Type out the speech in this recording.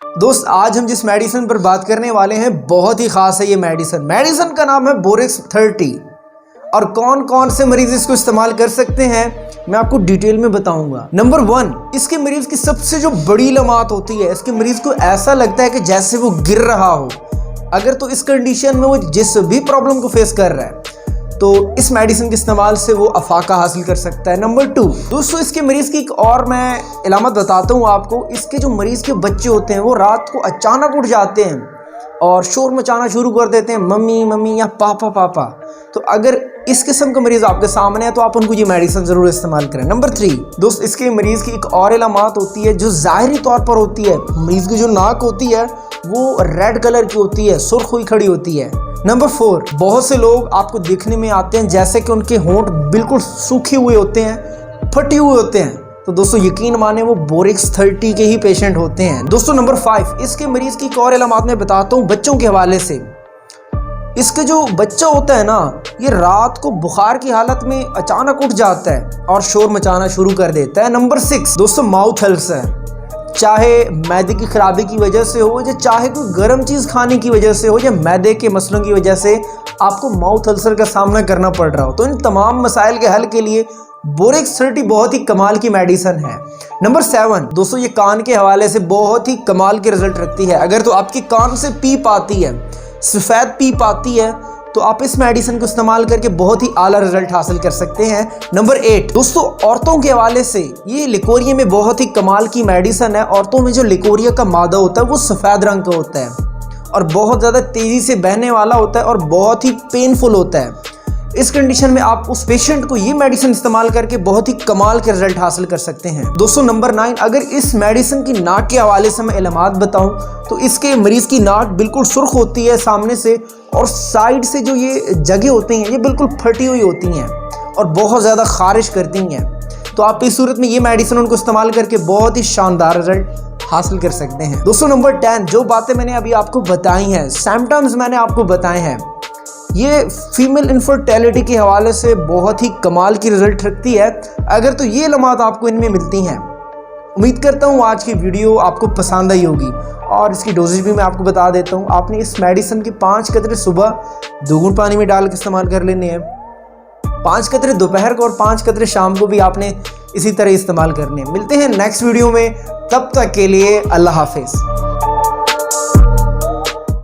दोस्त आज हम जिस मेडिसिन पर बात करने वाले हैं बहुत ही खास है। ये मेडिसिन का नाम है बोरेक्स 30 और कौन कौन से मरीज इसको इस्तेमाल कर सकते हैं मैं आपको डिटेल में बताऊंगा। नंबर 1, इसके मरीज की सबसे जो बड़ी लमात होती है, इसके मरीज को ऐसा लगता है कि जैसे वो गिर रहा हो। अगर तो इस कंडीशन में वो जिस भी प्रॉब्लम को फेस कर रहा है तो इस मेडिसिन के इस्तेमाल से वो अफाका हासिल कर सकता है। नंबर 2, दोस्तों इसके मरीज़ की एक और मैं इलामत बताता हूँ आपको। इसके जो मरीज़ के बच्चे होते हैं वो रात को अचानक उठ जाते हैं और शोर मचाना शुरू कर देते हैं, मम्मी मम्मी या पापा पापा। तो अगर इस किस्म का मरीज़ आपके सामने है तो आप उनको ये मेडिसिन ज़रूर इस्तेमाल करें। नंबर 3, दोस्त इसके मरीज़ की एक और इलामत होती है जो ज़ाहरी तौर पर होती है। मरीज़ की जो नाक होती है वो रेड कलर की होती है, सुर्ख हुई खड़ी होती है। नंबर 4, बहुत से लोग आपको देखने में आते हैं जैसे कि उनके होंठ बिल्कुल सूखे हुए होते हैं, फटे हुए होते हैं। तो दोस्तों यकीन माने वो बोरेक्स 30 के ही पेशेंट होते हैं। दोस्तों नंबर 5, इसके मरीज की एक और इलामत मैं बताता हूँ बच्चों के हवाले से। इसके जो बच्चा होता है ना, ये रात को बुखार की हालत में अचानक उठ जाता है और शोर मचाना शुरू कर देता है। नंबर 6, दोस्तों माउथ अल्सर, चाहे मैदे की खराबी की वजह से हो या चाहे कोई गर्म चीज़ खाने की वजह से हो या मैदे के मसलों की वजह से आपको माउथ अल्सर का सामना करना पड़ रहा हो, तो इन तमाम मसाइल के हल के लिए बोरेक्स 30 बहुत ही कमाल की मेडिसिन है। नंबर 7, दोस्तों ये कान के हवाले से बहुत ही कमाल के रिजल्ट रखती है। अगर तो आपकी कान से पीप आती है, सफ़ेद पीप आती है, तो आप इस मेडिसिन को इस्तेमाल करके बहुत ही आला रिजल्ट हासिल कर सकते हैं। नंबर 8, दोस्तों औरतों के हवाले से ये लिकोरिया में बहुत ही कमाल की मेडिसिन है। औरतों में जो लिकोरिया का मादा होता है वो सफ़ेद रंग का होता है और बहुत ज़्यादा तेज़ी से बहने वाला होता है और बहुत ही पेनफुल होता है। इस कंडीशन में आप उस पेशेंट को ये मेडिसिन इस्तेमाल करके बहुत ही कमाल के रिजल्ट हासिल कर सकते हैं। दोस्तों नंबर 9, अगर इस मेडिसिन की नाक के हवाले से मैं इलामत बताऊं तो इसके मरीज़ की नाक बिल्कुल सुर्ख होती है सामने से और साइड से जो ये जगह होती हैं ये बिल्कुल फटी हुई होती हैं और बहुत ज़्यादा खारिश करती हैं। तो आप इस सूरत में ये मेडिसिन उनको इस्तेमाल करके बहुत ही शानदार रिजल्ट हासिल कर सकते हैं। दोस्तों नंबर 10, जो बातें मैंने अभी आपको बताई हैं, सिम्टम्स मैंने आपको बताए हैं, ये फीमेल इनफर्टिलिटी के हवाले से बहुत ही कमाल की रिजल्ट रखती है। अगर तो ये लम्हात आपको इनमें मिलती हैं। उम्मीद करता हूँ आज की वीडियो आपको पसंद आई होगी और इसकी डोजेज भी मैं आपको बता देता हूँ। आपने इस मेडिसिन के 5 कतरे सुबह 2 घूंट पानी में डाल के इस्तेमाल कर लेने हैं, 5 कतरे दोपहर को और 5 कतरे शाम को भी आपने इसी तरह इस्तेमाल करने हैं। मिलते हैं नेक्स्ट वीडियो में, तब तक के लिए अल्लाह हाफिज़।